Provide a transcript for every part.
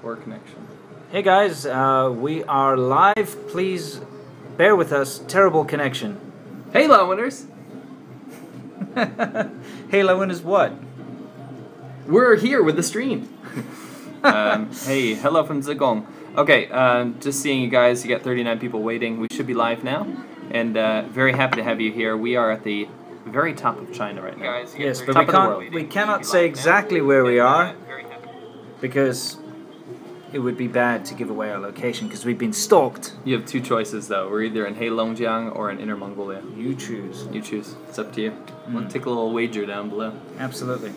Poor connection. Hey guys, we are live. Please bear with us. Terrible connection. Hey, Lowenders! Hey, Lowenders, what? We're here with the stream. Hey, hello from Zigong. Okay, just seeing you guys. You got 39 people waiting. We should be live now, and very happy to have you here. We are at the very top of China right now. Guys, yes, but we cannot say exactly where we are because it would be bad to give away our location because we've been stalked. You have two choices though. We're either in Heilongjiang or in Inner Mongolia. You choose. You choose. It's up to you. We'll take a little wager down below. Absolutely.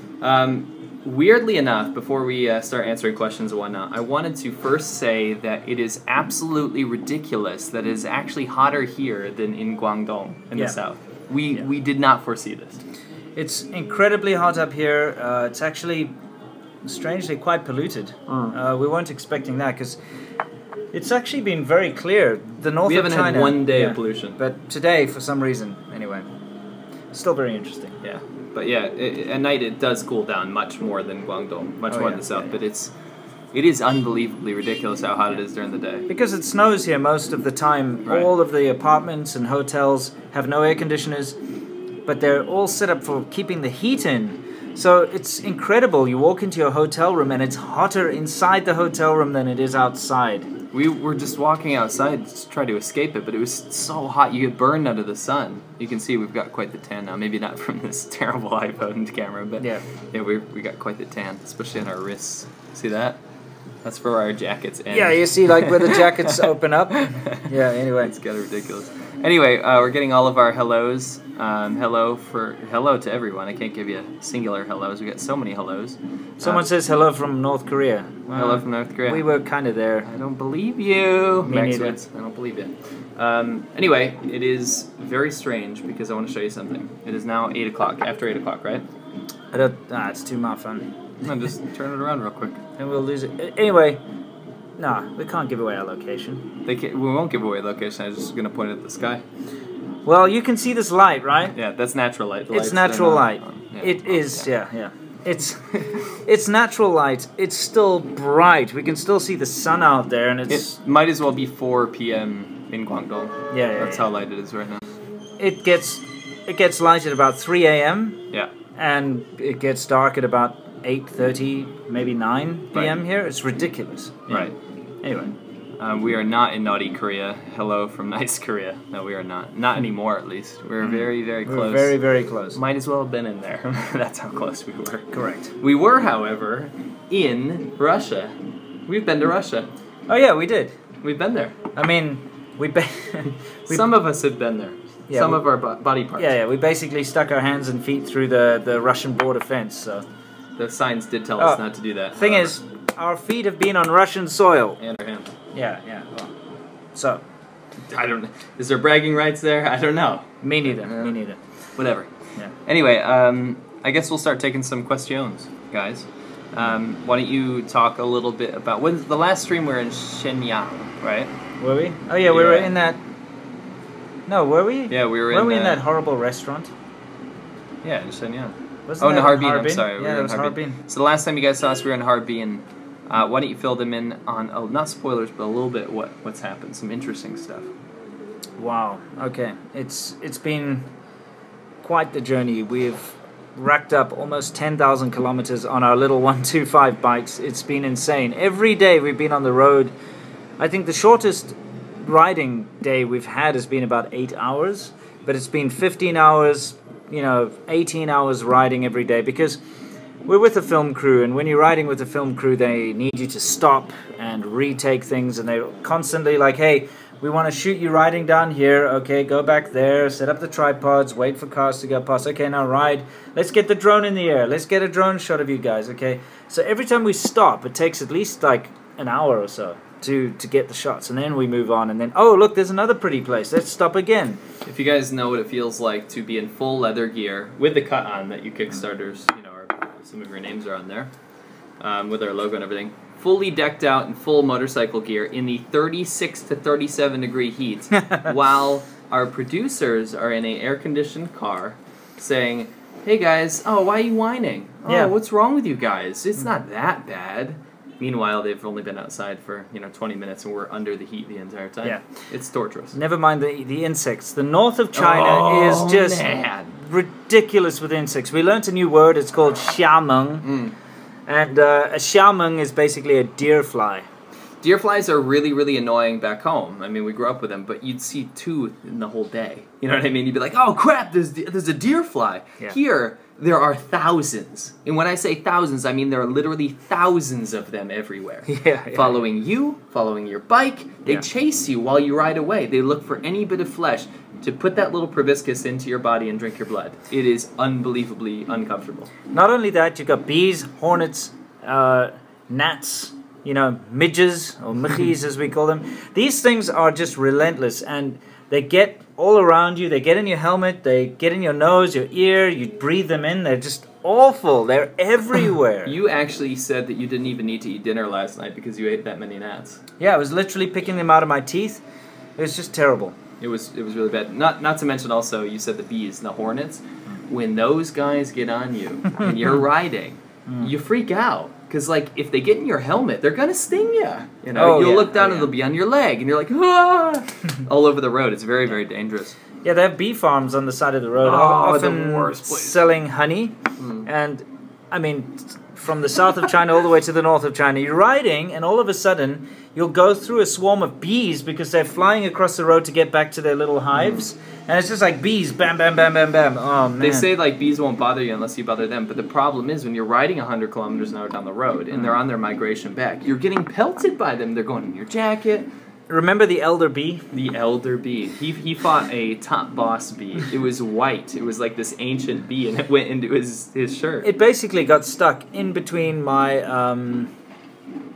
Weirdly enough, before we start answering questions and whatnot, I wanted to first say that it is absolutely ridiculous that it is actually hotter here than in Guangdong in the south. We did not foresee this. It's incredibly hot up here. It's actually strangely quite polluted. We weren't expecting that because it's actually been very clear. The north of China. We haven't had one day of pollution. But today, for some reason, anyway, still very interesting. Yeah. But yeah, at night it does cool down much more than Guangdong, much more in the south. But it is unbelievably ridiculous how hot it is during the day. Because it snows here most of the time. Right. All of the apartments and hotels have no air conditioners, but they're all set up for keeping the heat in. So it's incredible. You walk into your hotel room and it's hotter inside the hotel room than it is outside. We were just walking outside to try to escape it, but it was so hot you get burned under the sun. You can see we've got quite the tan now. Maybe not from this terrible iPhone camera, but yeah, we got quite the tan, especially on our wrists. See that? That's where our jackets end. Yeah, you see like where the jackets open up. Yeah, anyway. It's kind of ridiculous. Anyway, we're getting all of our hellos. Hello to everyone. I can't give you singular hellos. We got so many hellos. Someone says hello from North Korea. Hello from North Korea. We were kind of there. I don't believe you. Me neither. I don't believe you. Anyway, it is very strange because I want to show you something. It is now 8 o'clock. After 8 o'clock, right? It's too much fun. No, just turn it around real quick. And we'll lose it. Anyway, we can't give away our location. We won't give away location. I'm just going to point it at the sky. Well, you can see this light, right? Yeah, that's natural light. It's natural light. It is, yeah. It's natural light. It's still bright. We can still see the sun out there, and it might as well be 4 p.m. in Guangdong. Yeah, that's how light it is right now. It gets light at about 3 a.m. Yeah, and it gets dark at about 8:30, maybe 9 p.m. here. It's ridiculous. Yeah. Right. Anyway. We are not in naughty Korea. Hello from nice Korea. No, we are not. Not anymore, at least. We're very, very close. We're very, very close. Might as well have been in there. That's how close we were. Correct. We were, however, in Russia. We've been to Russia. Oh, yeah, we did. We've been there. I mean, some of us have been there. Yeah, some of our body parts. Yeah, we basically stuck our hands and feet through the Russian border fence, so... The signs did tell us not to do that. Thing is, our feet have been on Russian soil. And our hands. Yeah. Well, so, I don't know. Is there bragging rights there? I don't know. Me neither. Whatever. Yeah. Anyway, I guess we'll start taking some questions, guys. Why don't you talk a little bit about when's the last stream we were in Shenyang, right? Were we? Oh yeah, we were in that. No, were we? Yeah, we were. Were we in that horrible restaurant? Yeah, in Shenyang. Wasn't in Harbin. I'm sorry. Yeah, it was Harbin. So the last time you guys saw us, we were in Harbin. Why don't you fill them in on, not spoilers, but a little bit what's happened, some interesting stuff. Wow, okay. It's been quite the journey. We've racked up almost 10,000 kilometers on our little 125 bikes. It's been insane. Every day we've been on the road. I think the shortest riding day we've had has been about 8 hours, but it's been 15 hours, 18 hours riding every day because we're with a film crew, and when you're riding with a film crew, they need you to stop and retake things, and they're constantly like, hey, we want to shoot you riding down here, okay, go back there, set up the tripods, wait for cars to go past, okay, now ride, let's get the drone in the air, let's get a drone shot of you guys, okay? So every time we stop, it takes at least like an hour or so to get the shots, and then we move on, and then, oh, look, there's another pretty place, let's stop again. If you guys know what it feels like to be in full leather gear, with the cut on that you Kickstarters, some of your names are on there, with our logo and everything, fully decked out in full motorcycle gear in the 36 to 37 degree heat, while our producers are in an air-conditioned car saying, hey guys, oh, why are you whining? Oh, what's wrong with you guys? It's not that bad. Meanwhile, they've only been outside for 20 minutes, and we're under the heat the entire time. Yeah. It's torturous. Never mind the insects. The north of China is just ridiculous with insects. We learnt a new word. It's called xiameng. And a xiameng is basically a deer fly. Deer flies are really, really annoying back home. I mean, we grew up with them, but you'd see 2 in the whole day. You know what I mean? You'd be like, oh crap, there's a deer fly. Yeah. Here, there are thousands. And when I say thousands, I mean there are literally thousands of them everywhere. Following you, following your bike. They chase you while you ride away. They look for any bit of flesh to put that little proboscis into your body and drink your blood. It is unbelievably uncomfortable. Not only that, you've got bees, hornets, gnats, midges, or michis as we call them. These things are just relentless, and they get all around you. They get in your helmet, they get in your nose, your ear, you breathe them in. They're just awful. They're everywhere. You actually said that you didn't even need to eat dinner last night because you ate that many gnats. Yeah, I was literally picking them out of my teeth. It was just terrible. It was really bad. Not to mention also, you said the bees and the hornets. When those guys get on you and you're riding, you freak out. Because, if they get in your helmet, they're going to sting you. You'll look down and they'll be on your leg. And you're like, ah! All over the road. It's very, very dangerous. Yeah, they have bee farms on the side of the road. Often the worst place. Selling honey. And, I mean, from the south of China all the way to the north of China, you're riding, and all of a sudden, you'll go through a swarm of bees because they're flying across the road to get back to their little hives. And it's just like bees, bam, bam, bam, bam, bam. Oh, man. They say, bees won't bother you unless you bother them. But the problem is when you're riding 100 kilometers an hour down the road and they're on their migration back, you're getting pelted by them. They're going in your jacket. Remember the elder bee? The elder bee. He fought a top boss bee. It was white. It was like this ancient bee, and it went into his shirt. It basically got stuck in between my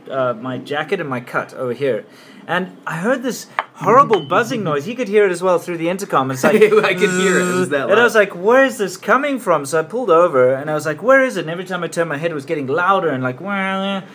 my jacket and my cut over here. And I heard this horrible buzzing noise. You could hear it as well through the intercom. It's like I could hear it. It was that loud. And I was like, where is this coming from? So I pulled over, and I was like, where is it? And every time I turned my head, it was getting louder and like, where?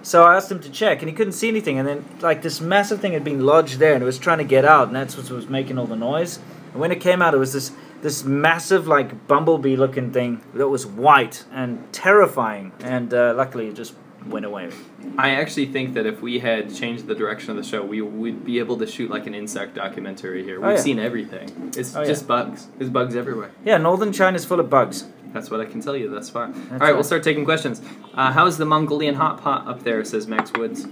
So I asked him to check, and he couldn't see anything. And then, this massive thing had been lodged there, and it was trying to get out, and that's what was making all the noise. And when it came out, it was this massive, bumblebee-looking thing that was white and terrifying. And luckily, it just went away. I actually think that if we had changed the direction of the show, we would be able to shoot an insect documentary here. We've seen everything. It's just bugs. There's bugs everywhere. Yeah, northern China's full of bugs. That's what I can tell you thus far. All right, we'll start taking questions. How's the Mongolian hot pot up there, says Max Woods.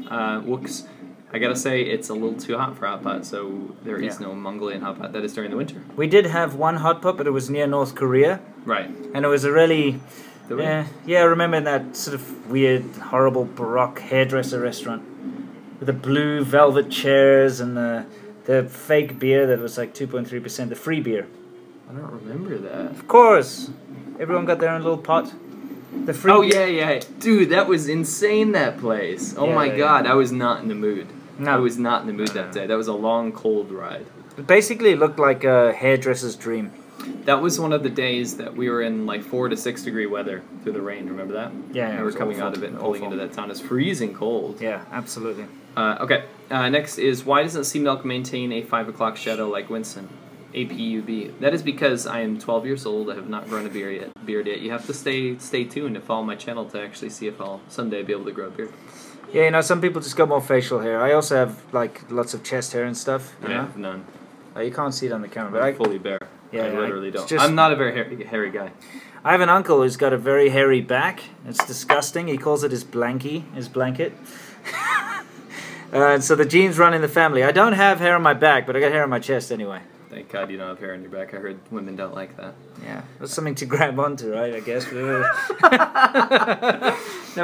Wooks. I gotta say, it's a little too hot for hot pot, so there is no Mongolian hot pot. That is during the winter. We did have one hot pot, but it was near North Korea. Right. And it was a really... I remember that sort of weird, horrible Baroque hairdresser restaurant with the blue velvet chairs and the fake beer that was 2.3%, the free beer. I don't remember that. Of course. Everyone got their own little pot. The free beer. Yeah. Dude, that was insane, that place. Oh my God, I was not in the mood. No. I was not in the mood that day. That was a long, cold ride. It basically looked like a hairdresser's dream. That was one of the days that we were in 4 to 6 degree weather through the rain. Remember that? Yeah. We were coming out of it and pulling into that town. It's freezing cold. Yeah, absolutely. Okay. Next is, why doesn't Sea Milk maintain a 5 o'clock shadow like Winston? APUB. That is because I am 12 years old. I have not grown a beard yet. You have to stay tuned to follow my channel to actually see if I'll someday be able to grow a beard. Yeah, some people just got more facial hair. I also have lots of chest hair and stuff. I have none. You can't see it on the camera, but I'm fully bare. Yeah, I literally don't. I'm not a very hairy guy. I have an uncle who's got a very hairy back. It's disgusting. He calls it his blanket. So the genes run in the family. I don't have hair on my back, but I got hair on my chest anyway. Thank God you don't have hair on your back. I heard women don't like that. Yeah, that's something to grab onto, right? I guess. Never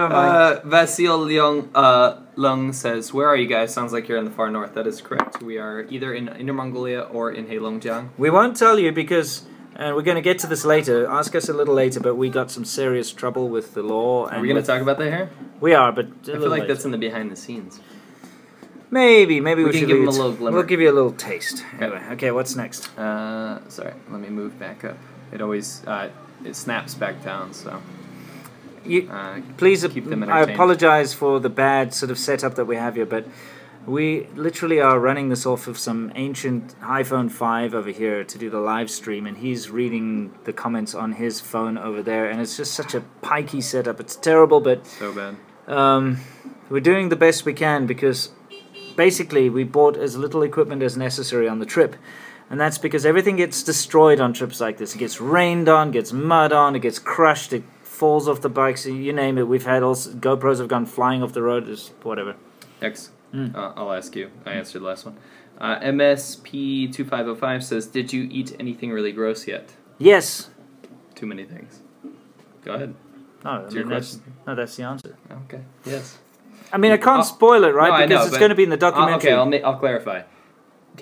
mind. Vasil Lung says, "Where are you guys? Sounds like you're in the far north." That is correct. We are either in Inner Mongolia or in Heilongjiang. We won't tell you because, and we're going to get to this later. Ask us a little later, but we got some serious trouble with the law. Are we going to talk about that here? We are, but I feel like that's in the behind the scenes. Maybe we should give them a little glimmer. We'll give you a little taste. Anyway, okay, what's next? Sorry, let me move back up. It always it snaps back down, so please keep them I entertained. apologize for the bad sort of setup that we have here, but we literally are running this off of some ancient iPhone 5 over here to do the live stream, and he's reading the comments on his phone over there, and it's just such a pikey setup. It's terrible, but so bad. we're doing the best we can because basically we bought as little equipment as necessary on the trip. And that's because everything gets destroyed on trips like this. It gets rained on, gets mud on, it gets crushed, it falls off the bikes, you name it. We've had also GoPros have gone flying off the road, just whatever. Next, I'll ask you. I answered the last one. MSP2505 says, did you eat anything really gross yet? Yes. Too many things. Go ahead. No, that's the answer. Okay. Yes. I mean, I can't spoil it, right? No, because I know, it's going to be in the documentary. Okay, I'll clarify.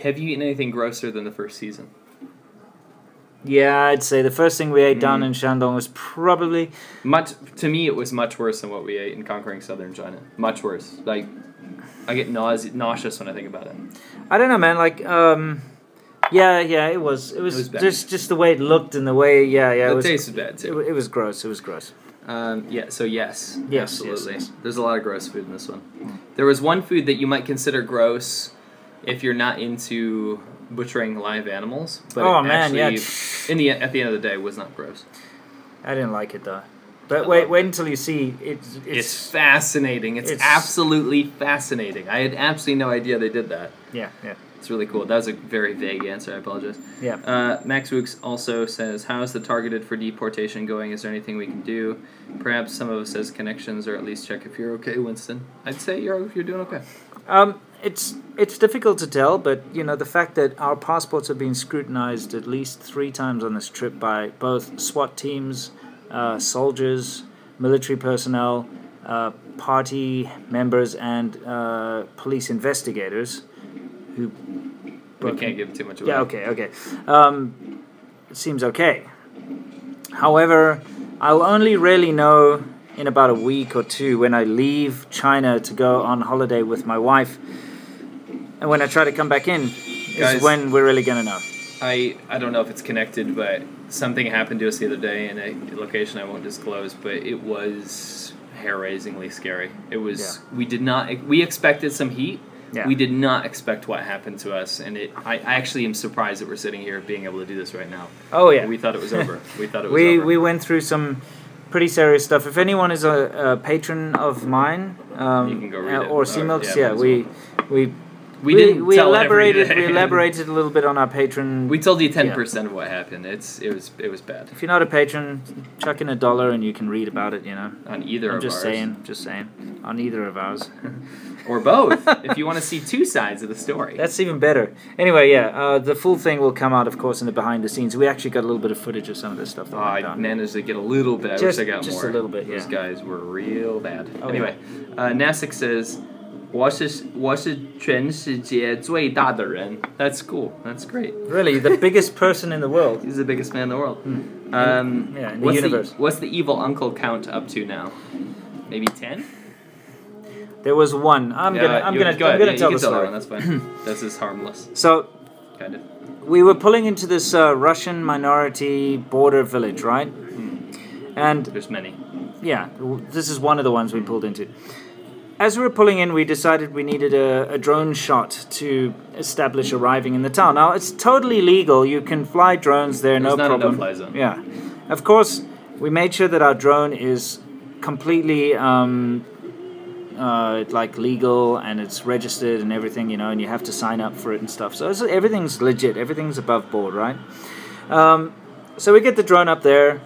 Have you eaten anything grosser than the first season? Yeah, I'd say the first thing we ate down in Shandong was probably... To me, it was much worse than what we ate in Conquering Southern China. Much worse. Like, I get nauseous when I think about it. I don't know, man. Like, yeah, it was. It was bad. just the way it looked and the way, The taste was bad, too. It was gross. It was gross. So yes. Yes, absolutely. yes. There's a lot of gross food in this one. There was one food that you might consider gross if you're not into butchering live animals. But Oh, it man, actually, yeah. at the end of the day, it was not gross. I didn't like it, though. But wait until you see. It's fascinating. It's absolutely fascinating. I had absolutely no idea they did that. Yeah. It's really cool. That was a very vague answer. I apologize. Yeah. Max Wooks also says, how is the targeted for deportation going? Is there anything we can do? Perhaps some of us has connections, or at least check if you're okay, Winston. I'd say you're doing okay. It's difficult to tell, but you know the fact that our passports have been scrutinized at least 3 times on this trip by both SWAT teams, soldiers, military personnel, party members, and police investigators. Who we can't give too much away. Yeah, okay. It seems okay. However, I'll only really know in about a week or 2 when I leave China to go on holiday with my wife. And when I try to come back in, Guys, is when we're really going to know. I don't know if it's connected, but something happened to us the other day in a location I won't disclose, but it was hair-raisingly scary. It was, we expected some heat. Yeah. We did not expect what happened to us, and I actually am surprised that we're sitting here being able to do this right now. Oh, yeah. We thought it was over. over. We went through some pretty serious stuff. If anyone is a patron of mine, you can go read it. or Seamilks, we elaborated a little bit on our Patreon. We told you 10% of what happened. It was bad. If you're not a patron, chuck in $1 and you can read about it. You know, on either of ours. Just saying, on either of ours, or both. If you want to see 2 sides of the story, that's even better. Anyway, the full thing will come out, of course, in the behind the scenes. We actually got a little bit of footage of some of this stuff. I managed to get a little bit. I wish I got more. Just a little bit. Those guys were real bad. Oh, anyway, Nasik says, 我是全世界最大的人. That's cool. That's great. Really, the biggest person in the world. He's the biggest man in the world. In the universe. What's the evil uncle count up to now? Maybe 10? There was one. I'm gonna tell the story. That's fine. That's just harmless. So, kind of. We were pulling into this Russian minority border village, right? And there's many. Yeah, this is one of the ones we pulled into. As we were pulling in, we decided we needed a drone shot to establish arriving in the town. Now, it's totally legal. You can fly drones there, no problem. It's not a no-fly zone. Yeah. Of course, we made sure that our drone is completely like legal and it's registered and everything, you know, and you have to sign up for it and stuff. So everything's legit. Everything's above board, right? So we get the drone up there.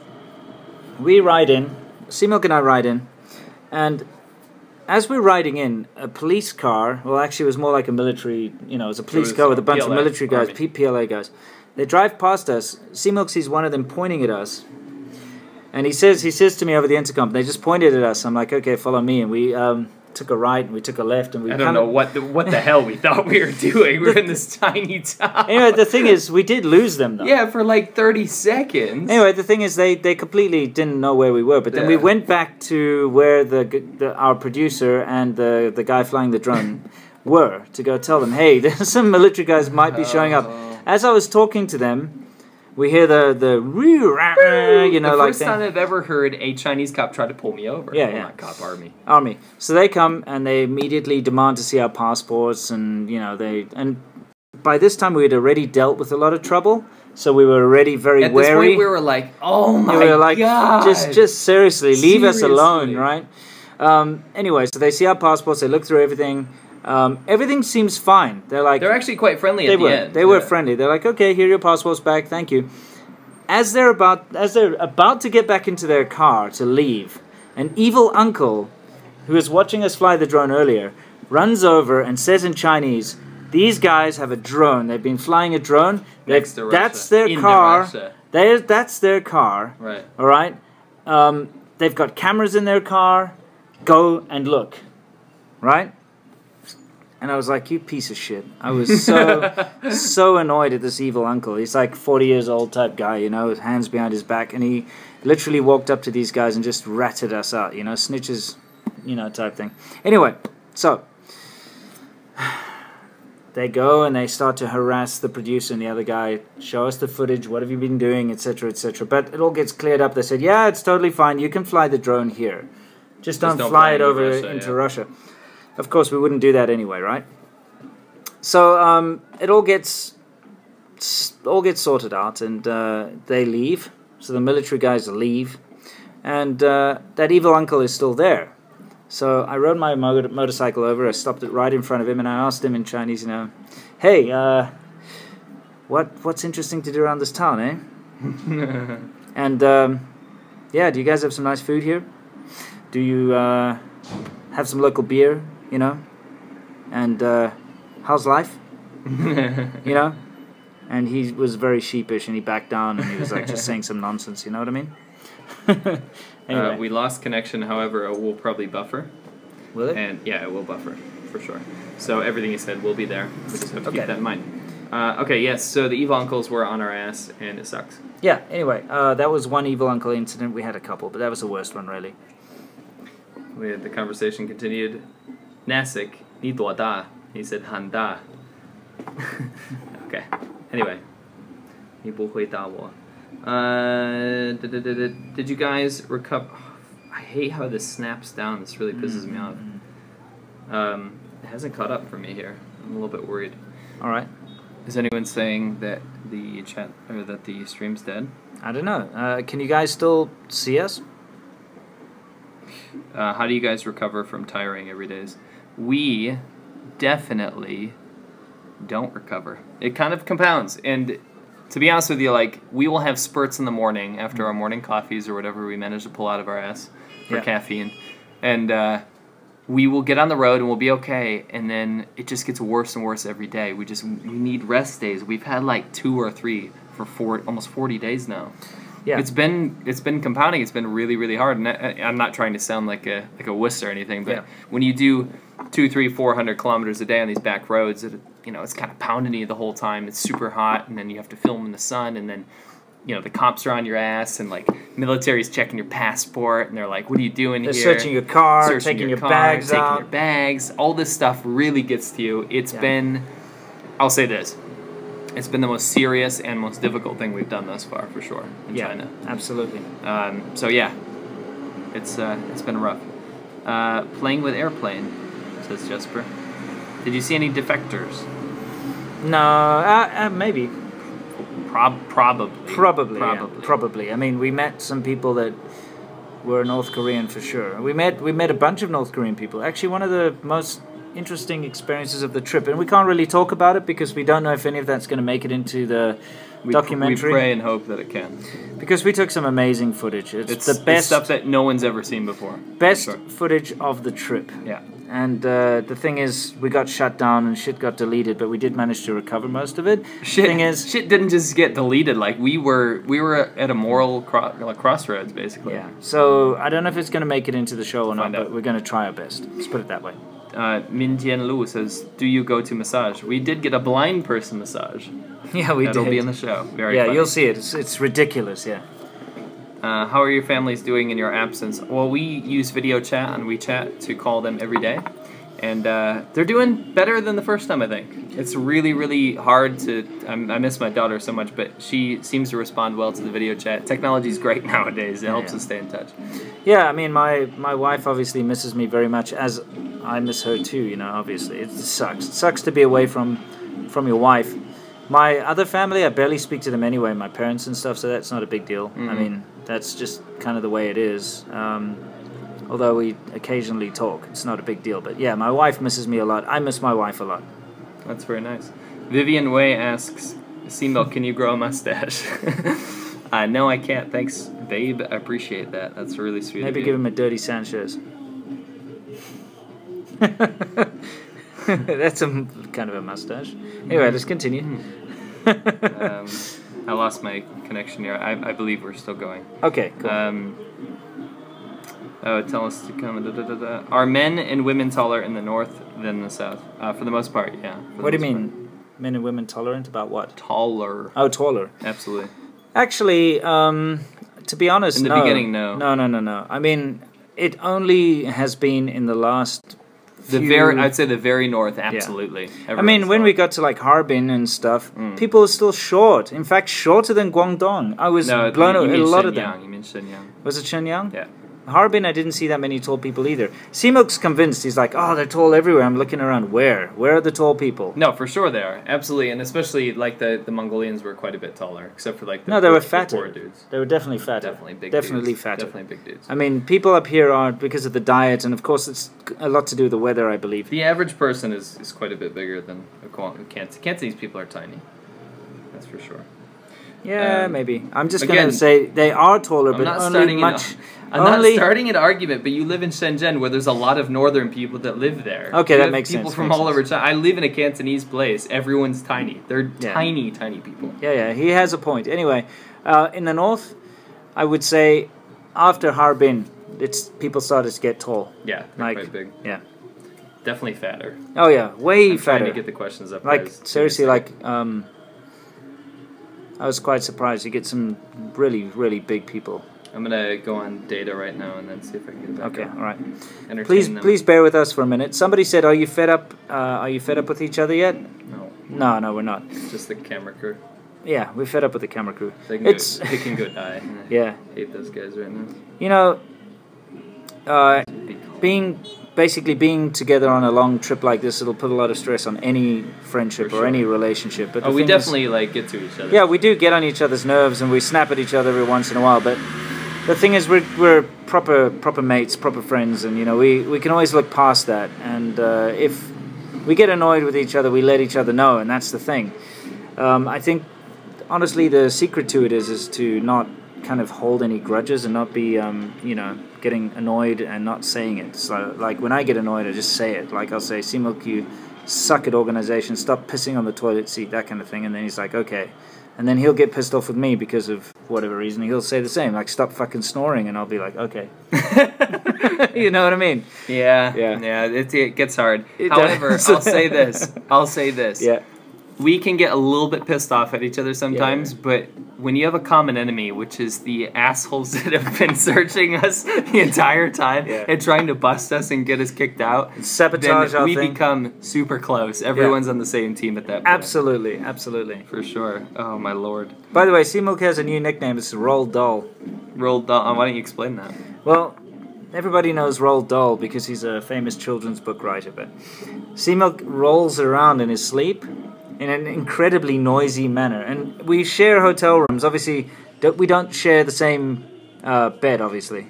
We ride in. Seamilk and I ride in. And as we're riding in, a police car, well, actually it was more like a military, you know, it was a police car with a bunch of military guys, PLA guys. They drive past us. Seamilk sees one of them pointing at us. And he says to me over the intercom, they just pointed at us. I'm like, okay, follow me. And we took a right and we took a left. And we I don't know what the hell we thought we were doing. We're in this tiny town. Anyway, the thing is, we did lose them, though. Yeah, for like 30 seconds. Anyway, the thing is, they completely didn't know where we were. But then we went back to where our producer and the guy flying the drone were to go tell them, hey, there's some military guys might be showing up. As I was talking to them, we hear the you know, the like first time I've ever heard a Chinese cop try to pull me over. Yeah, Not cop, army. So they come and they immediately demand to see our passports, and you know and by this time we had already dealt with a lot of trouble, so we were already very wary. At this point, we were like, "Oh my God! Just seriously, leave us alone, right?" Anyway, so they see our passports. They look through everything. Everything seems fine. They're actually quite friendly at the end. They were friendly. They're like, okay, here are your passports back. Thank you. As they're about to get back into their car to leave, an evil uncle, who was watching us fly the drone earlier, runs over and says in Chinese, "These guys have a drone. They've been flying a drone. Next to Russia. That's their car. That's their car. Right. All right. They've got cameras in their car. Go and look. Right." And I was like, "You piece of shit." I was so annoyed at this evil uncle. He's like 40 years old type guy, you know, with hands behind his back. And he literally walked up to these guys and just ratted us out, you know, snitches, you know, type thing. Anyway, so they go and they start to harass the producer and the other guy. "Show us the footage. What have you been doing, etc., etc." But it all gets cleared up. They said, "Yeah, it's totally fine. You can fly the drone here. Just don't fly it over into Russia." Of course, we wouldn't do that anyway, right? So it all gets sorted out, and they leave. So the military guys leave, and that evil uncle is still there. So I rode my motorcycle over. I stopped it right in front of him, and I asked him in Chinese, you know, "Hey, what's interesting to do around this town, eh?" And yeah, do you guys have some nice food here? Do you have some local beer? You know, and how's life? You know, and he was very sheepish, and he backed down, and he was like just saying some nonsense. You know what I mean? Anyway, we lost connection. However, it will probably buffer. Will it? And yeah, it will buffer for sure. So everything you said will be there. We just have to keep that in mind. Okay, yes. So the evil uncles were on our ass, and it sucks. Yeah. Anyway, that was one evil uncle incident. We had a couple, but that was the worst one, really. The conversation continued. Nasik, 你多大? He said 很大. Okay. Anyway. 你不会打我. Did you guys recover? I hate how this snaps down. This really pisses me off. It hasn't caught up for me here. I'm a little bit worried. All right. Is anyone saying that the chat or that the stream's dead? I don't know. Can you guys still see us? How do you guys recover from tiring every day? We definitely don't recover. It kind of compounds. And to be honest with you, like, we will have spurts in the morning after our morning coffees or whatever we manage to pull out of our ass for caffeine. And we will get on the road and we'll be okay. And then it just gets worse and worse every day. We need rest days. We've had like 2 or 3 for almost 40 days now. Yeah. It's been compounding. It's been really, really hard. And I'm not trying to sound like a wuss or anything, but when you do 200, 300, 400 kilometers a day on these back roads, it's kind of pounding you the whole time. It's super hot, and then you have to film in the sun, and then the cops are on your ass, and like military's checking your passport, and they're like, "What are you doing here?" They're searching your car, taking your bags out. Taking your bags. All this stuff really gets to you. It's been, I'll say this. It's been the most serious and most difficult thing we've done thus far, for sure, in China. Absolutely. So yeah, it's been rough. Playing with airplane, says Jesper. Did you see any defectors? No, maybe. Probably. Probably. I mean, we met some people that were North Korean for sure. We met a bunch of North Korean people. Actually, one of the most interesting experiences of the trip, and we can't really talk about it because we don't know if any of that's going to make it into the documentary. We pray and hope that it can, because we took some amazing footage. It's the best stuff that no one's ever seen before. Best footage of the trip. Yeah. And the thing is, we got shut down and shit got deleted, but we did manage to recover most of it. Shit didn't just get deleted. Like we were at a moral crossroads, basically. Yeah. So I don't know if it's going to make it into the show or not, but we're going to try our best. Let's put it that way. Min Tian Lu says, "Do you go to massage?" We did get a blind person massage. Yeah, we did. That'll be in the show. Very funny. You'll see it. It's ridiculous. Yeah. How are your families doing in your absence? Well, we use video chat on WeChat to call them every day, and they're doing better than the first time, I think. It's really, really hard to... I miss my daughter so much, but she seems to respond well to the video chat. Technology's great nowadays. It helps us stay in touch. Yeah, I mean, my wife obviously misses me very much, as I miss her too, obviously. It sucks. It sucks to be away from your wife. My other family, I barely speak to them anyway, my parents and stuff, so that's not a big deal. I mean, that's just kind of the way it is. Although we occasionally talk, it's not a big deal. But yeah, my wife misses me a lot. I miss my wife a lot. That's very nice. Vivian Way asks, Seamilk, can you grow a mustache? No, I can't. Thanks, babe. I appreciate that. That's really sweet. Maybe give him a Dirty Sanchez. That's a kind of a mustache. Anyway, let's continue. I lost my connection here. I believe we're still going. Okay, cool. Tell us to come. Are men and women taller in the north than the south? For the most part, yeah. What do you mean? Men and women tolerant about what? Taller. Oh, taller. Absolutely. Actually, to be honest, in the beginning, no. No. I mean, it only has been in the last. I'd say the very north, absolutely. Yeah. I mean, when we got to like Harbin and stuff, people were still short. In fact, shorter than Guangdong. I was blown away. A lot of them. You mean Shenyang? Was it Shenyang? Yeah. Harbin, I didn't see that many tall people either. Seamilk's convinced. He's like, oh, they're tall everywhere. I'm looking around. Where are the tall people? No, for sure they are. Absolutely. And especially, like, the Mongolians were quite a bit taller. Except for, like, they were fatter. Poor dudes. They were definitely fatter. Definitely big Definitely dudes. fatter. Definitely big dudes. I mean, people up here are, because of the diet, and of course it's a lot to do with the weather, I believe. The average person is quite a bit bigger than a Cantonese people are tiny. That's for sure. Yeah, maybe. I'm just going to say they are taller, but only much... I'm not starting an argument, but you live in Shenzhen where there's a lot of northern people that live there. Okay, that makes sense. People from all over China. I live in a Cantonese place. Everyone's tiny. They're tiny, tiny people. Yeah, he has a point. Anyway, in the north, I would say after Harbin, people started to get tall. Yeah, they're quite big. Yeah. Definitely fatter. Oh, yeah, way fatter. Trying to get the questions up. Like, seriously, like... I was quite surprised. You get some really, really big people. I'm gonna go on data right now and then see if I can get back. Okay, all right. Please bear with us for a minute. Somebody said, "Are you fed up? Are you fed up with each other yet?" No. No, we're not. It's just the camera crew. Yeah, we're fed up with the camera crew. They can go die. Yeah. I hate those guys right now. You know, being together on a long trip like this, it'll put a lot of stress on any friendship or any relationship. But we definitely get to each other. Yeah, we do get on each other's nerves and we snap at each other every once in a while. But the thing is, we're proper mates, proper friends, and we can always look past that. And if we get annoyed with each other, we let each other know, and that's the thing. I think honestly, the secret to it is to not kind of hold any grudges and not be getting annoyed and not saying it. So like when I get annoyed, I just say it. Like I'll say, Seamilk, you suck at organization, stop pissing on the toilet seat, that kind of thing. And then he's like, okay. And then he'll get pissed off with me because of whatever reason. He'll say the same, like, stop fucking snoring, and I'll be like, okay. You know what I mean? Yeah. It gets hard. However, I'll say this. Yeah. We can get a little bit pissed off at each other sometimes, but when you have a common enemy, which is the assholes that have been searching us the entire time and trying to bust us and get us kicked out, sabotage then we become super close. Everyone's on the same team at that point. Absolutely. For sure. Oh, my lord. By the way, Seamilk has a new nickname. It's Roald Dahl. Roald Dahl. Why don't you explain that? Well, everybody knows Roald Dahl because he's a famous children's book writer, but Seamilk rolls around in his sleep in an incredibly noisy manner. And we share hotel rooms. Obviously, we don't share the same bed, obviously.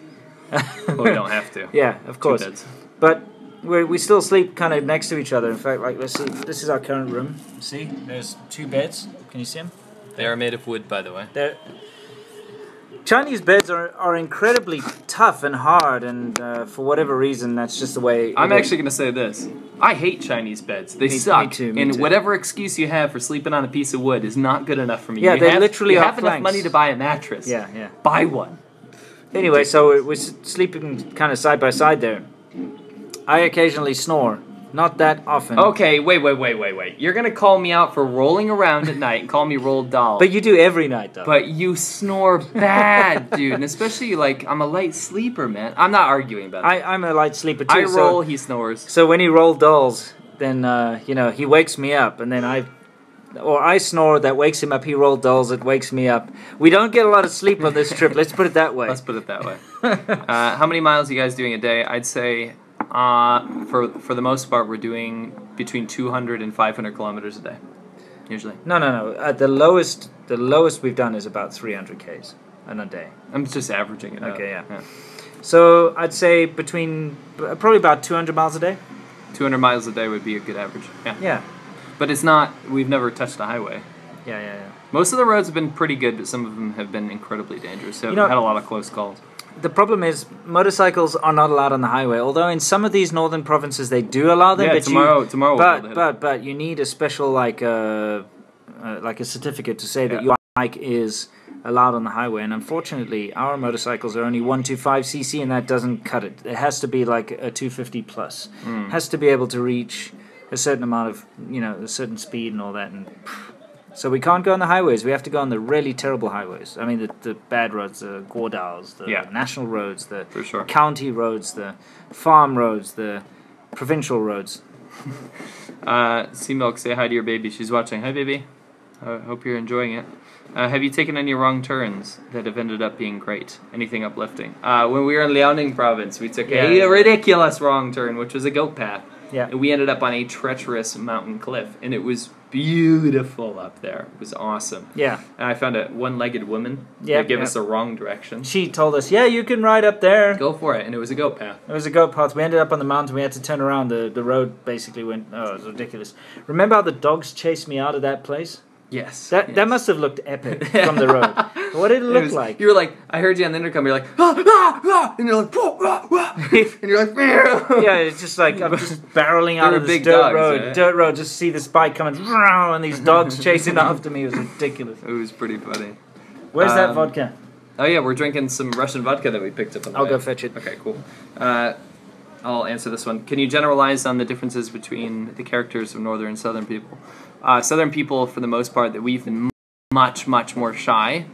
Well, we don't have to. Yeah, of course. 2 beds. But we still sleep kind of next to each other. In fact, like, let's see. This is our current room. See? There's 2 beds. Can you see them? They are made of wood, by the way. Chinese beds are incredibly tough and hard, and for whatever reason, that's just the way... I'm actually going to say this. I hate Chinese beds. They suck. Me too. And whatever excuse you have for sleeping on a piece of wood is not good enough for me. Yeah, they literally you are have enough planks. money to buy a mattress. Yeah. Buy one. Anyway, so we're sleeping kind of side by side there. I occasionally snore. Not that often. Okay, wait. You're going to call me out for rolling around at night and call me Roald Dahl. But you do every night, though. But you snore bad, dude. And especially, like, I'm a light sleeper, man. I'm not arguing about that. I'm a light sleeper, too. I roll, he snores. So when he Roald Dahls, then, he wakes me up, and then I snore, that wakes him up. He Roald Dahls, it wakes me up. We don't get a lot of sleep on this trip. Let's put it that way. Let's put it that way. How many miles are you guys doing a day? I'd say... for the most part, we're doing between 200 and 500 kilometers a day, usually. No. The lowest we've done is about 300 k's in a day. I'm just averaging it out. Okay, yeah. So I'd say probably about 200 miles a day. 200 miles a day would be a good average. Yeah. Yeah. But it's not. We've never touched a highway. Yeah. Most of the roads have been pretty good, but some of them have been incredibly dangerous. So we've had a lot of close calls. The problem is motorcycles are not allowed on the highway. Although in some of these northern provinces they do allow them. Yeah, but tomorrow. But you need a special like a certificate to say that your bike is allowed on the highway. And unfortunately, our motorcycles are only 125cc, and that doesn't cut it. It has to be like a 250 plus. It has to be able to reach a certain amount of a certain speed and all that. And so we can't go on the highways. We have to go on the really terrible highways. I mean, the bad roads, the Gordals, the national roads, the county roads, the farm roads, the provincial roads. Sea Milk, say hi to your baby. She's watching. Hi, baby. Hope you're enjoying it. Have you taken any wrong turns that have ended up being great? Anything uplifting? When we were in Liaoning province, we took a ridiculous wrong turn, which was a goat path. Yeah. And we ended up on a treacherous mountain cliff, and it was beautiful up there. It was awesome. Yeah. And I found a one-legged woman that gave us the wrong direction. She told us, yeah, you can ride up there. Go for it. And it was a goat path. It was a goat path. We ended up on the mountain. We had to turn around. The road basically went, it was ridiculous. Remember how the dogs chased me out of that place? Yes. That must have looked epic from the road. What did it look like? You were like, I heard you on the intercom. You're like, and you're like, and you're like, yeah, it's just like I'm just barreling out of this dirt road. Just see this bike coming, and these dogs chasing after me. It was ridiculous. It was pretty funny. Where's that vodka? Oh yeah, we're drinking some Russian vodka that we picked up on the way. I'll go fetch it. Okay, cool. I'll answer this one. Can you generalize on the differences between the characters of northern and southern people? Southern people, for the most part, that we've been much more shy.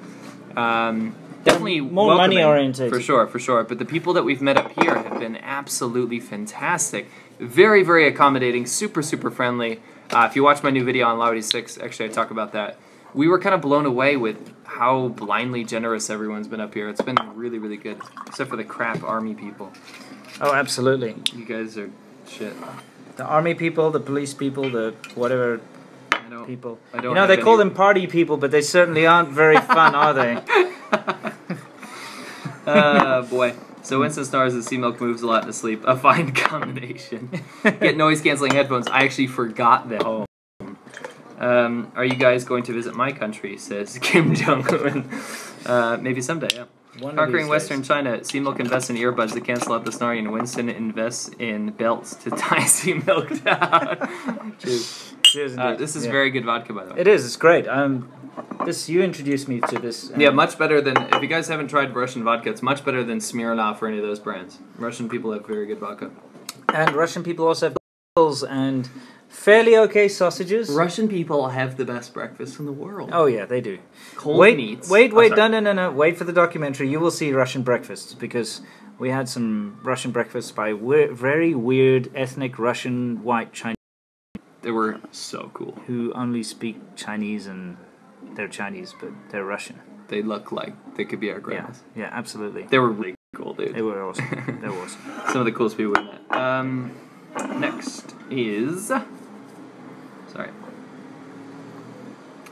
Definitely more money oriented. For sure. But the people that we've met up here have been absolutely fantastic. Very accommodating, super friendly. If you watch my new video on Laudi 6, actually I talk about that. We were kind of blown away with how blindly generous everyone's been up here. It's been really good, except for the crap army people. Oh, absolutely. You guys are shit. The army people, the police people, the whatever people. They call them party people, but they certainly aren't very fun, are they? Boy. So Winston snores and Sea Milk moves a lot in his sleep. A fine combination. Get noise-canceling headphones. I actually forgot them. Are you guys going to visit my country, says Kim Jong-un. Maybe someday, yeah. Conquering Western China, Sea Milk invests in earbuds to cancel out the snoring, and Winston invests in belts to tie Sea Milk down. Cheers. This is very good vodka, by the way. It is. It's great. You introduced me to this. Yeah, much better than, if you guys haven't tried Russian vodka, it's much better than Smirnoff or any of those brands. Russian people have very good vodka. And Russian people also have pickles and fairly okay sausages. Russian people have the best breakfast in the world. Oh yeah, they do. Cold meats. Wait, no. Wait for the documentary. You will see Russian breakfasts, because we had some Russian breakfasts by very weird ethnic Russian white Chinese. They were so cool. Who only speak Chinese, and they're Chinese, but they're Russian. They look like they could be our grandmas. Yeah, absolutely. They were really cool, dude. They were awesome. They were awesome. Some of the coolest people we met. Next is... Sorry.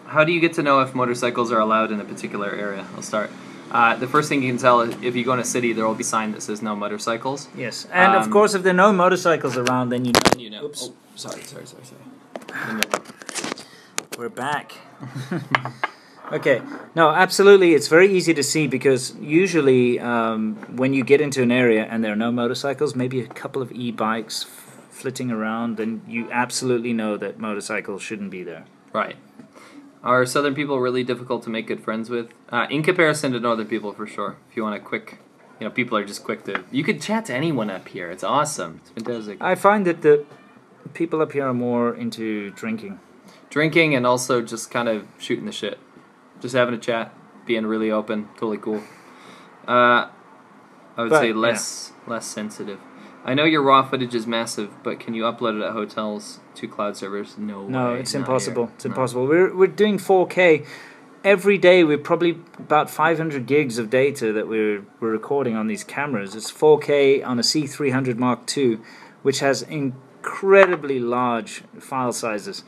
How do you get to know if motorcycles are allowed in a particular area? I'll start. The first thing you can tell is if you go in a city, there will be a sign that says no motorcycles. Yes, and of course, if there are no motorcycles around, then you know. Oops. Oh, sorry. We're back. Okay. No, absolutely. It's very easy to see, because usually when you get into an area and there are no motorcycles, maybe a couple of e-bikes flitting around, then you absolutely know that motorcycles shouldn't be there. Right. Are southern people really difficult to make good friends with? In comparison to northern people, for sure. If you want a quick... people are just quick to... You could chat to anyone up here. It's awesome. It's fantastic. I find that the people up here are more into drinking. Drinking, and also just kind of shooting the shit. Just having a chat, being really open, totally cool. I would say less sensitive. I know your raw footage is massive, but can you upload it at hotels to cloud servers? No way. It's impossible. It's impossible. We're doing 4K. Every day we're probably about 500 gigs of data that we're recording on these cameras. It's 4K on a C300 Mark II, which has incredibly large file sizes.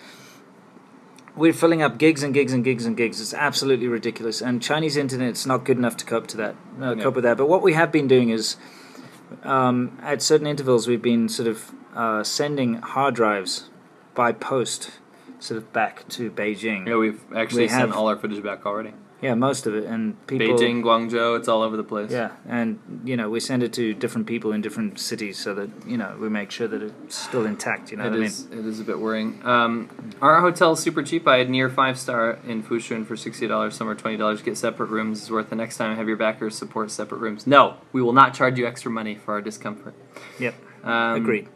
we're filling up gigs and gigs and gigs and gigs. It's absolutely ridiculous, and Chinese internet's not good enough to cope with that. But what we have been doing is, at certain intervals, we've been sort of sending hard drives by post, sort of back to Beijing. Yeah, we've actually sent all our footage back already. Yeah, most of it, and people. Beijing, Guangzhou, it's all over the place. Yeah, and we send it to different people in different cities so that we make sure that it's still intact. You know what I mean? It is a bit worrying. Our hotel's super cheap. I had near 5-star in Fushun for $60. Some are $20. Get separate rooms is worth the next time. Have your backers support separate rooms. No, we will not charge you extra money for our discomfort. Yep. Agreed.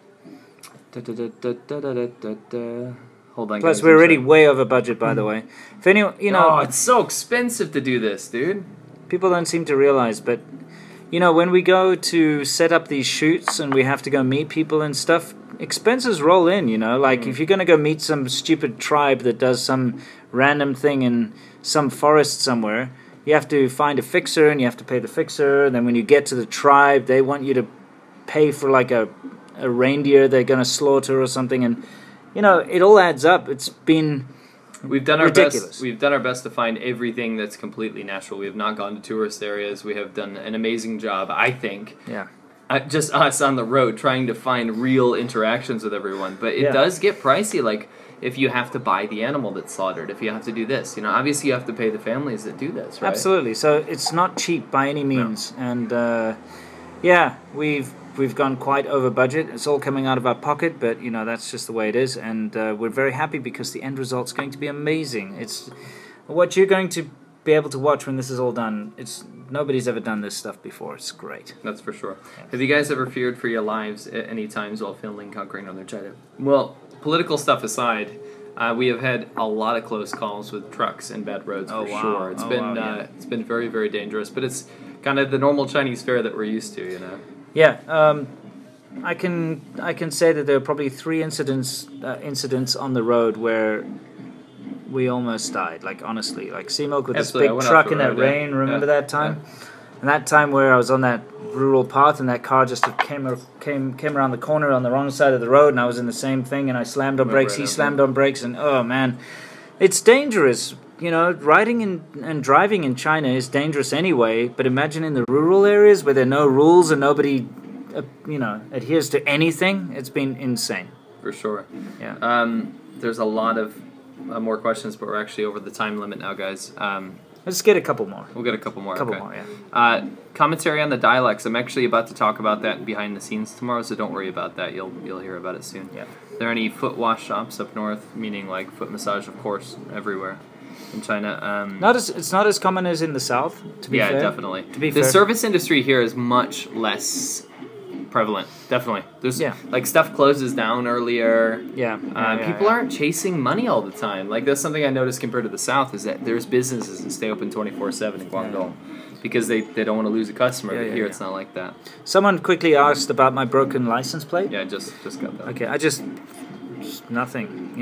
Hold on. Plus, guys, we're already way over budget, by the way. If anyone, oh, it's so expensive to do this, dude. People don't seem to realize, but when we go to set up these shoots and we have to go meet people and stuff, expenses roll in. Like if you're going to go meet some stupid tribe that does some random thing in some forest somewhere, you have to find a fixer and you have to pay the fixer. And then when you get to the tribe, they want you to pay for like a reindeer they're going to slaughter or something, and it all adds up. It's been we've done ridiculous. Our best. We've done our best to find everything that's completely natural. We have not gone to tourist areas. We have done an amazing job, I think. Yeah. Just us on the road trying to find real interactions with everyone. But it does get pricey. Like if you have to buy the animal that's slaughtered, if you have to do this, obviously you have to pay the families that do this, right? Absolutely. So it's not cheap by any means, and We've gone quite over budget. It's all coming out of our pocket, but that's just the way it is, and we're very happy because the end result's going to be amazing. It's what you're going to be able to watch when this is all done. Nobody's ever done this stuff before. It's great. That's for sure. Yes. Have you guys ever feared for your lives at any times while filming Conquering Northern China? Well, political stuff aside, we have had a lot of close calls with trucks and bad roads for sure. It's been very, very dangerous, but it's kind of the normal Chinese fare that we're used to, Yeah, I can say that there are probably 3 incidents on the road where we almost died. Like honestly, like Sea Milk with this big truck in that rain. Remember that time? Yeah. And that time where I was on that rural path and that car just came around the corner on the wrong side of the road, and I was in the same thing, and I slammed on brakes. He slammed on brakes, and oh man, it's dangerous. Riding and driving in China is dangerous anyway, but imagine in the rural areas where there are no rules and nobody, adheres to anything. It's been insane. For sure. Yeah. There's a lot of more questions, but we're actually over the time limit now, guys. Let's get a couple more. We'll get a couple more. Yeah. Commentary on the dialects. I'm actually about to talk about that behind the scenes tomorrow, so don't worry about that. You'll hear about it soon. Yeah. Are there any foot wash shops up north? Meaning like foot massage, of course, everywhere. In China, it's not as common as in the south. To be fair. Yeah, definitely. To be the fair. service industry here is much less prevalent. Definitely, there's like stuff closes down earlier. People aren't chasing money all the time. Like that's something I noticed compared to the south is that there's businesses that stay open 24/7 in Guangdong because they don't want to lose a customer. But here it's not like that. Someone quickly asked about my broken license plate. Yeah, just got that. Okay, just nothing.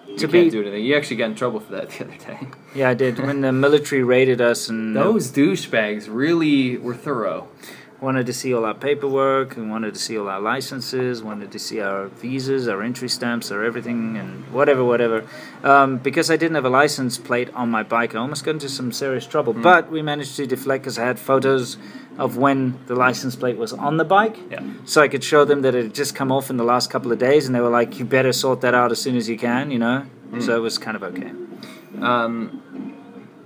You can't do anything. You actually got in trouble for that the other day. Yeah, I did. When the military raided us, and those douchebags really were thorough. Wanted to see all our paperwork, and wanted to see all our licenses, wanted to see our visas, our entry stamps, our everything, and whatever. Because I didn't have a license plate on my bike, I almost got into some serious trouble. But we managed to deflect because I had photos of when the license plate was on the bike. Yeah. So I could show them that it had just come off in the last couple of days, and they were like, you better sort that out as soon as you can, So it was kind of okay.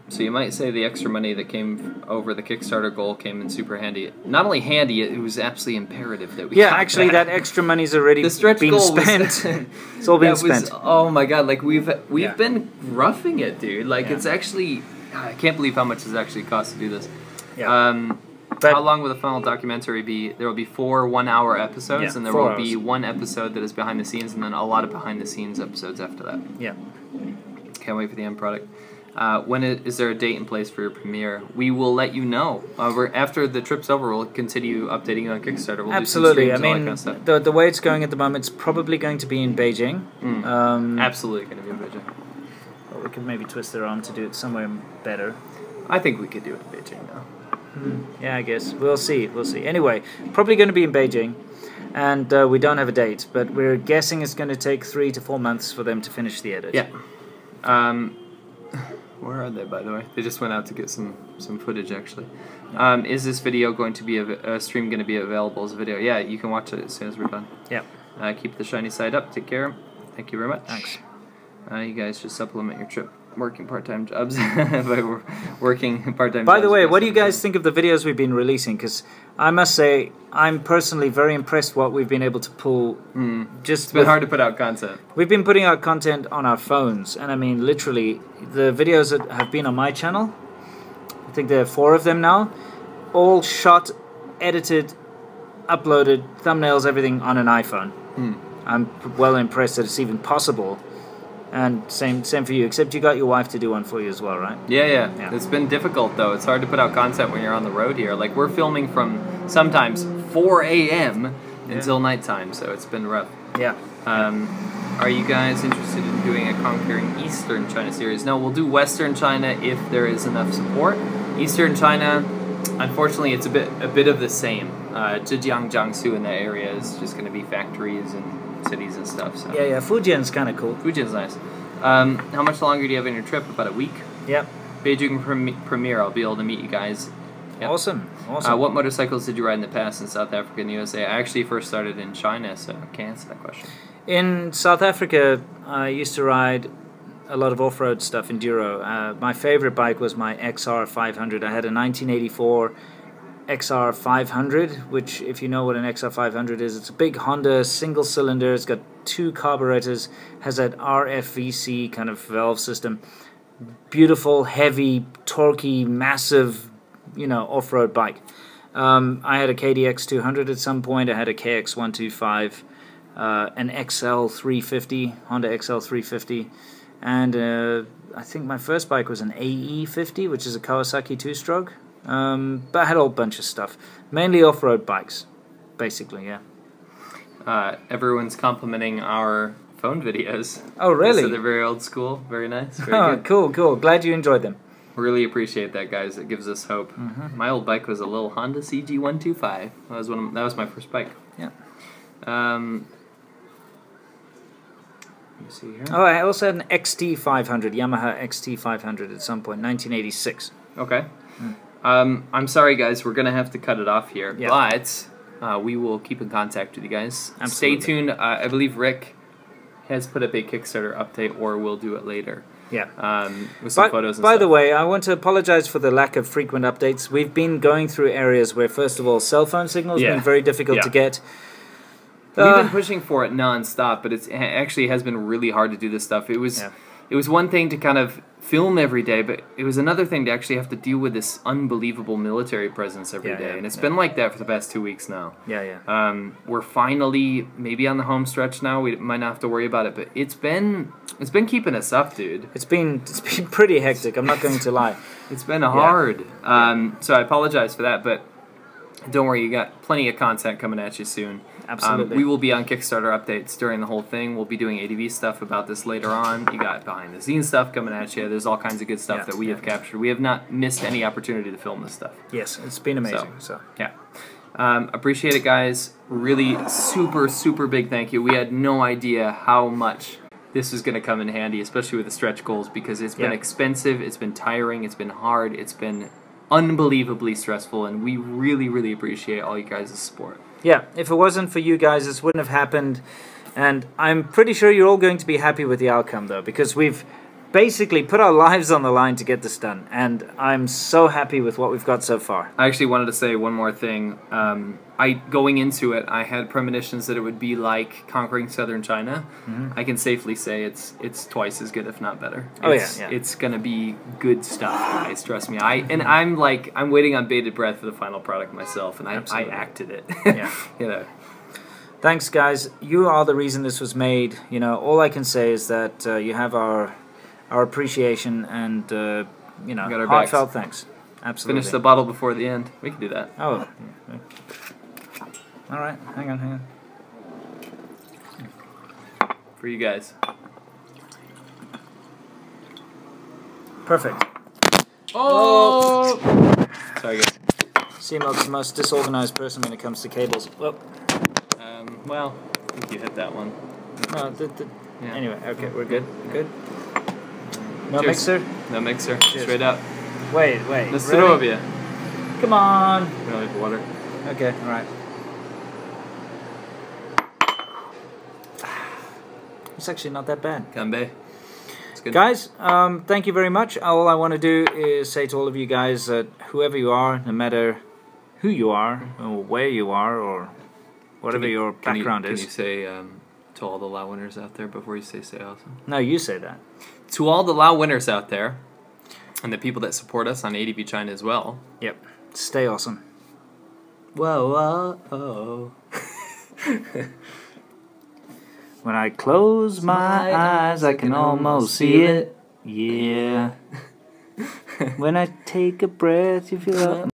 So you might say the extra money that came over the Kickstarter goal came in super handy. Not only handy, it was absolutely imperative that we got actually that extra money's already been spent. It's all been spent. Oh my god, like we've been roughing it, dude. Like it's actually, I can't believe how much it's actually cost to do this. Yeah. How long will the final documentary be? There will be 4 one-hour episodes, and there will be 1 episode that is behind the scenes, and then a lot of behind-the-scenes episodes after that. Yeah. Can't wait for the end product. Is there a date in place for your premiere? We will let you know. After the trip's over, we'll continue updating you on Kickstarter. We'll absolutely. Do some I mean, all that kind of stuff. the way it's going at the moment, it's probably going to be in Beijing. Absolutely going to be in Beijing. Or we could maybe twist their arm to do it somewhere better. I think we could do it in Beijing now. Yeah, I guess. We'll see. Anyway, probably going to be in Beijing. And we don't have a date, but we're guessing it's going to take 3 to 4 months for them to finish the edit. Yeah. Where are they, by the way? They just went out to get some footage, actually. Is this video going to be stream going to be available as a video? Yeah, you can watch it as soon as we're done. Yeah. Keep the shiny side up. Take care. Thank you very much. Thanks. You guys should supplement your trip working part-time jobs by working part-time. By the way, what do you guys think of the videos we've been releasing? Because I must say, I'm personally very impressed what we've been able to pull. It's been hard to put out content. We've been putting out content on our phones, and I mean, literally, the videos that have been on my channel, I think there are 4 of them now, all shot, edited, uploaded, thumbnails, everything on an iPhone. I'm well impressed that it's even possible. And same for you, except you got your wife to do one for you as well, right? Yeah. It's been difficult, though. It's hard to put out content when you're on the road here. Like, we're filming from sometimes 4 a.m. until nighttime, so it's been rough. Yeah. Are you guys interested in doing a Conquering Eastern China series? No, we'll do Western China if there is enough support. Eastern China, unfortunately, it's a bit of the same. Zhejiang, Jiangsu in that area is just going to be factories and cities and stuff. So. Yeah, Fujian's kind of cool. Fujian's nice. How much longer do you have in your trip? About a week? Yep. Beijing premiere, I'll be able to meet you guys. Yep. Awesome. What motorcycles did you ride in the past in South Africa and USA? I actually first started in China, so I can't answer that question. In South Africa, I used to ride a lot of off-road stuff, enduro. My favorite bike was my XR 500. I had a 1984 XR 500, which, if you know what an XR 500 is, it's a big Honda single cylinder. It's got 2 carburetors, has that RFVC kind of valve system. Beautiful, heavy, torquey, massive, off-road bike. I had a KDX 200 at some point. I had a KX 125, an XL 350, Honda XL 350, and I think my first bike was an AE 50, which is a Kawasaki 2-stroke. But I had a whole bunch of stuff, mainly off-road bikes, basically. Yeah. Everyone's complimenting our phone videos. Oh, really? So they're very old school, very nice. Very good. Cool. Glad you enjoyed them. Really appreciate that, guys. It gives us hope. My old bike was a little Honda CG 125. That was my first bike. Yeah. Let me see here. Oh, I also had an XT 500, Yamaha XT 500 at some point, 1986. Okay. I'm sorry, guys. We're gonna have to cut it off here, but we will keep in contact with you guys. Absolutely. Stay tuned. I believe Rick has put up a Kickstarter update, or we'll do it later. Yeah. With some photos and by stuff. the way, I want to apologize for the lack of frequent updates. We've been going through areas where, first of all, cell phone signal has been very difficult to get. We've been pushing for it non-stop, but it actually has been really hard to do this stuff. It was one thing to kind of film every day, but it was another thing to actually have to deal with this unbelievable military presence every day. And it's been like that for the past 2 weeks now. We're finally maybe on the home stretch now. We might not have to worry about it, but it's been keeping us up, dude. It's been pretty hectic. I'm not going to lie. It's been hard. So I apologize for that, but don't worry, you got plenty of content coming at you soon. Absolutely. We will be on Kickstarter updates during the whole thing. We'll be doing ADV stuff about this later on. You got behind the scenes stuff coming at you. There's all kinds of good stuff that we have captured. We have not missed any opportunity to film this stuff. Yes, it's been amazing. So. Yeah. Appreciate it, guys. Really super, super big thank you. We had no idea how much this is going to come in handy, especially with the stretch goals, because it's been expensive, it's been tiring, it's been hard, it's been unbelievably stressful, and we really, really appreciate all you guys' support. Yeah, if it wasn't for you guys, this wouldn't have happened, and I'm pretty sure you're all going to be happy with the outcome, though, because we've basically put our lives on the line to get this done, and I'm so happy with what we've got so far. I actually wanted to say one more thing. Going into it, I had premonitions that it would be like Conquering Southern China. I can safely say it's twice as good, if not better. It's gonna be good stuff, guys. Trust me. I'm waiting on bated breath for the final product myself, and I acted it. Thanks, guys. You are the reason this was made. All I can say is that you have our appreciation and heartfelt thanks. Absolutely. Finish the bottle before the end. We can do that. Oh. All right. Hang on. For you guys. Perfect. Oh! Sorry, guys. CMO's the most disorganized person when it comes to cables. Well, I think you hit that one. Anyway, okay, we're good. Good. No Cheers. mixer? No mixer. Cheers. Straight up. Wait. Na really? zdrowie. Come on. We don't have water. Okay, alright. It's actually not that bad. Kanbei. It's good. Guys, thank you very much. All I want to do is say to all of you guys that whoever you are, no matter who you are, or where you are, or whatever your background is. Can you say to all the Lao winners out there before you say awesome? No, you say that. To all the Lao winners out there, and the people that support us on ADV China as well. Yep. Stay awesome. Whoa, whoa, When I close my eyes, I can almost see it. Yeah. When I take a breath, you feel